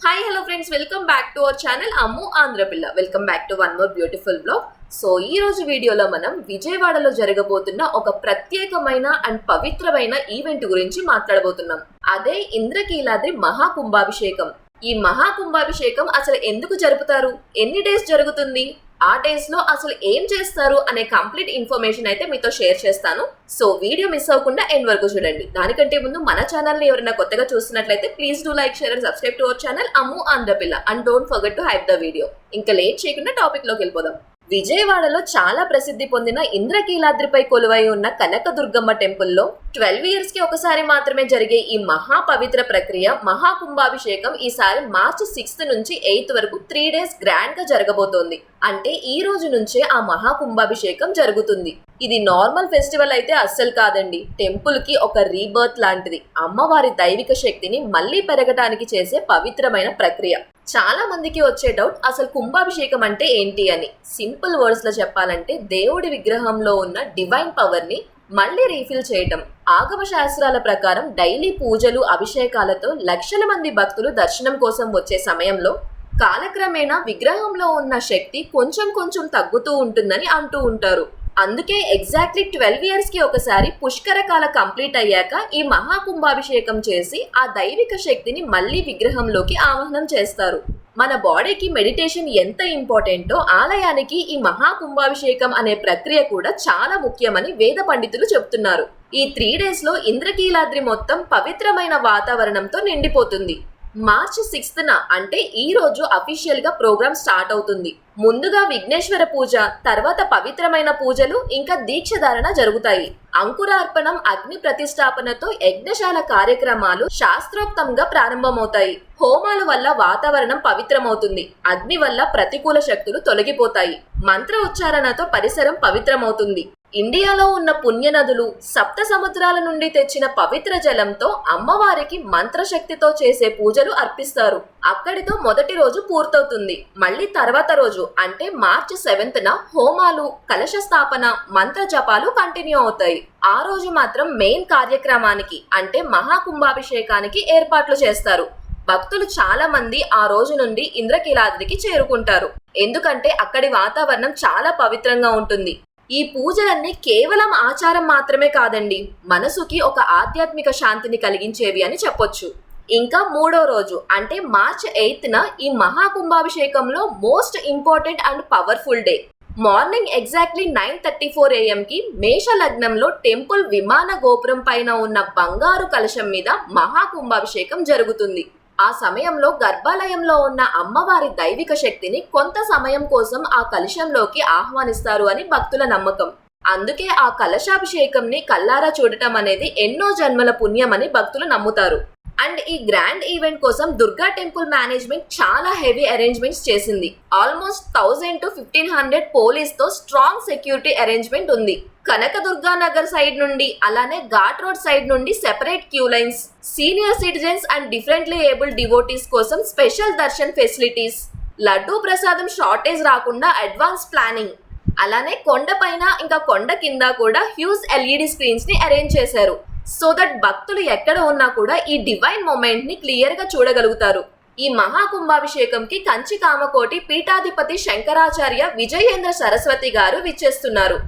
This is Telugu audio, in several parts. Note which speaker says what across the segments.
Speaker 1: Hi hello friends, welcome back to our channel Ammu Andhrapilla. Welcome back to one more beautiful blog. So ఈ రోజు వీడియోలో మనం విజయవాడలో జరగబోతున్న ఒక ప్రత్యేకమైన అండ్ పవిత్రమైన ఈవెంట్ గురించి మాట్లాడబోతున్నాం. అదే ఇంద్రకీలాద్రి మహాకుంభాభిషేకం. ఈ మహాకుంభాభిషేకం అసలు ఎందుకు జరుపుతారు, ఎన్ని డేస్ జరుగుతుంది, ఆ డేస్ లో అసలు ఏం చేస్తారు అనే కంప్లీట్ ఇన్ఫర్మేషన్ అయితే మీతో షేర్ చేస్తాను. సో వీడియో మిస్ అవ్వకుండా ఎండ్ వరకు చూడండి. దానికంటే ముందు మన ఛానల్ ని ఎవరైనా కొత్తగా చూస్తున్నట్లయితే please do like, share and subscribe to our channel Ammu Andhrapilla. And don't forget to hype the video. ఇంకా లేట్ చేయకుండా టాపిక్ లోకి వెళ్ళిపోదాం. విజయవాడలో చాలా ప్రసిద్ధి పొందిన ఇంద్రకీలాద్రిపై కొలువై ఉన్న కనకదుర్గమ్మ టెంపుల్లో 12 ఇయర్స్ కి ఒకసారి మాత్రమే జరిగే ఈ మహా పవిత్ర ప్రక్రియ మహాకుంభాభిషేకం ఈసారి మార్చి 6 నుంచి 8 వరకు 3 డేస్ గ్రాండ్ గా జరగబోతోంది. అంటే ఈ రోజు నుంచే ఆ మహాకుంభాభిషేకం జరుగుతుంది. ఇది నార్మల్ ఫెస్టివల్ అయితే అస్సలు కాదండి. టెంపుల్ కి ఒక రీబర్త్ లాంటిది. అమ్మవారి దైవిక శక్తిని మళ్ళీ పెరగటానికి చేసే పవిత్రమైన ప్రక్రియ. చాలా మందికి వచ్చే డౌట్, అసలు కుంభాభిషేకం అంటే ఏంటి అని. సింపుల్ వర్డ్స్ లో చెప్పాలంటే దేవుడి విగ్రహంలో ఉన్న డివైన్ పవర్ ని మళ్ళీ రీఫిల్ చేయటం. ఆగమ శాస్త్రాల ప్రకారం డైలీ పూజలు అభిషేకాలతో లక్షల మంది భక్తులు దర్శనం కోసం వచ్చే సమయంలో కాలక్రమేణా విగ్రహంలో ఉన్న శక్తి కొంచెం కొంచెం తగ్గుతూ ఉంటుందని అంటూ ఉంటారు. అందుకే ఎగ్జాక్ట్లీ 12 ఇయర్స్ కి ఒకసారి పుష్కర కాల కంప్లీట్ అయ్యాక ఈ మహాకుంభాభిషేకం చేసి ఆ దైవిక శక్తిని మళ్ళీ విగ్రహంలోకి ఆవాహనం చేస్తారు. మన బాడీకి మెడిటేషన్ ఎంత ఇంపార్టెంటో ఆలయానికి ఈ మహాకుంభాభిషేకం అనే ప్రక్రియ కూడా చాలా ముఖ్యమని వేద పండితులు చెప్తున్నారు. ఈ 3 డేస్ లో ఇంద్రకీలాద్రి మొత్తం పవిత్రమైన వాతావరణంతో నిండిపోతుంది. మార్చి 6న అంటే ఈ రోజు అఫీషియల్ గా ప్రోగ్రామ్ స్టార్ట్ అవుతుంది. ముందుగా విఘ్నేశ్వర పూజ, తర్వాత పవిత్రమైన పూజలు, ఇంకా దీక్షధారణ జరుగుతాయి. అంకురార్పణం, అగ్ని ప్రతిష్టాపనతో యజ్ఞశాల కార్యక్రమాలు శాస్త్రోక్తంగా ప్రారంభమవుతాయి. హోమాల వల్ల వాతావరణం పవిత్రమవుతుంది. అగ్ని వల్ల ప్రతికూల శక్తులు తొలగిపోతాయి. మంత్ర ఉచ్చారణతో పరిసరం పవిత్రమవుతుంది. ఇండియాలో ఉన్న పుణ్యనదులు, సప్త సముద్రాల నుండి తెచ్చిన పవిత్ర జలంతో అమ్మవారికి మంత్రశక్తితో చేసే పూజలు అర్పిస్తారు. అక్కడితో మొదటి రోజు పూర్తవుతుంది. మళ్ళీ తర్వాత రోజు అంటే మార్చి 7న హోమాలు, కలశ స్థాపన, మంత్ర జపాలు కంటిన్యూ అవుతాయి. ఆ రోజు మాత్రం మెయిన్ కార్యక్రమానికి అంటే మహాకుంభాభిషేకానికి ఏర్పాట్లు చేస్తారు. భక్తులు చాలా మంది ఆ రోజు నుండి ఇంద్రకీలాద్రికి చేరుకుంటారు. ఎందుకంటే అక్కడి వాతావరణం చాలా పవిత్రంగా ఉంటుంది. ఈ పూజలన్నీ కేవలం ఆచారం మాత్రమే కాదండి, మనసుకి ఒక ఆధ్యాత్మిక శాంతిని కలిగించేవి అని చెప్పొచ్చు. ఇంకా 3వ రోజు అంటే మార్చ్ 8న ఈ మహాకుంభాభిషేకంలో most important and powerful day. Morning exactly 9:34 AM కి మేష లగ్నంలో టెంపుల్ విమాన గోపురం పైన ఉన్న బంగారు కలశం మీద మహాకుంభాభిషేకం జరుగుతుంది. ఆ సమయంలో గర్భాలయంలో ఉన్న అమ్మవారి దైవిక శక్తిని కొంత సమయం కోసం ఆ కలశంలోకి ఆహ్వానిస్తారు అని భక్తుల నమ్మకం. అందుకే ఆ కలశాభిషేకంని కల్లారా చూడటం అనేది ఎన్నో జన్మల పుణ్యమని భక్తులు నమ్ముతారు. అండ్ ఈ గ్రాండ్ ఈవెంట్ కోసం దుర్గా టెంపుల్ మేనేజ్మెంట్ చాలా హెవీ అరేంజ్మెంట్స్ చేసింది. ఆల్మోస్ట్ 1000 to 1500 పోలీస్ తో స్ట్రాంగ్ సెక్యూరిటీ అరేంజ్మెంట్ ఉంది. కనకదుర్గా నగర్ సైడ్ నుండి, అలానే ఘాట్ రోడ్ సైడ్ నుండి separate queue lines, senior citizens and differently abled devotees కోసం special darshan facilities, laddu prasadam shortage రాకుండా అడ్వాన్స్ ప్లానింగ్, అలానే కొండ పైన ఇంకా కొండ కింద కూడా హ్యూజ్ LED స్క్రీన్స్ ని అరేంజ్ చేశారు. సో దట్ భక్తులు ఎక్కడ ఉన్నా కూడా ఈ డివైన్ మూమెంట్ ని క్లియర్ గా చూడగలుగుతారు. ఈ మహాకుంభాభిషేకంకి కంచి కామకోటి పీఠాధిపతి శంకరాచార్య విజయేంద్ర సరస్వతి గారు విచ్చేస్తున్నారు.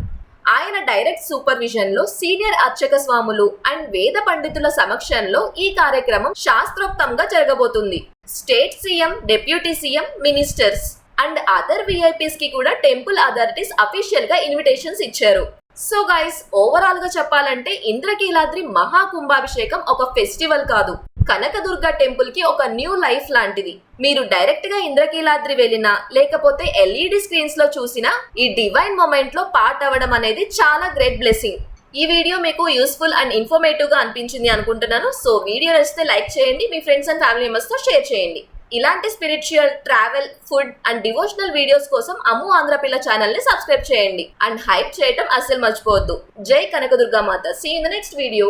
Speaker 1: ఆయన డైరెక్ట్ సూపర్విజన్ లో సీనియర్ అర్చక స్వాములు అండ్ వేద పండితుల సమక్షంలో ఈ కార్యక్రమం శాస్త్రోక్తంగా జరగబోతుంది. State CM, deputy CM, ministers and other VIPs కి కూడా టెంపుల్ అథారిటీస్ అఫీషియల్ గా ఇన్విటేషన్స్ ఇచ్చారు. సో గైస్, ఓవరాల్ గా చెప్పాలంటే ఇంద్రకీలాద్రి మహాకుంభాభిషేకం ఒక ఫెస్టివల్ కాదు, కనకదుర్గ టెంపుల్ కి ఒక న్యూ లైఫ్ లాంటిది. మీరు డైరెక్ట్ గా ఇంద్రకీలాద్రి వెళ్ళినా లేకపోతే LED స్క్రీన్స్ లో చూసినా ఈ డివైన్ మూమెంట్ లో పార్ట్ అవ్వడం అనేది చాలా గ్రేట్ బ్లెస్సింగ్. ఈ వీడియో మీకు యూస్ఫుల్ అండ్ ఇన్ఫర్మేటివ్ గా అనిపించింది అనుకుంటున్నాను. సో వీడియో నచ్చితే లైక్ చేయండి, మీ ఫ్రెండ్స్ అండ్ ఫ్యామిలీ మెంబర్స్ తో షేర్ చేయండి. ఇలాంటి spiritual, travel, food and devotional videos కోసం అమ్ము ఆంధ్రపిల్ల ఛానల్ ని సబ్స్క్రైబ్ చేయండి అండ్ హైప్ చేయటం అస్సలు మర్చిపోవద్దు. జై కనకదుర్గా మాత. See in the next video.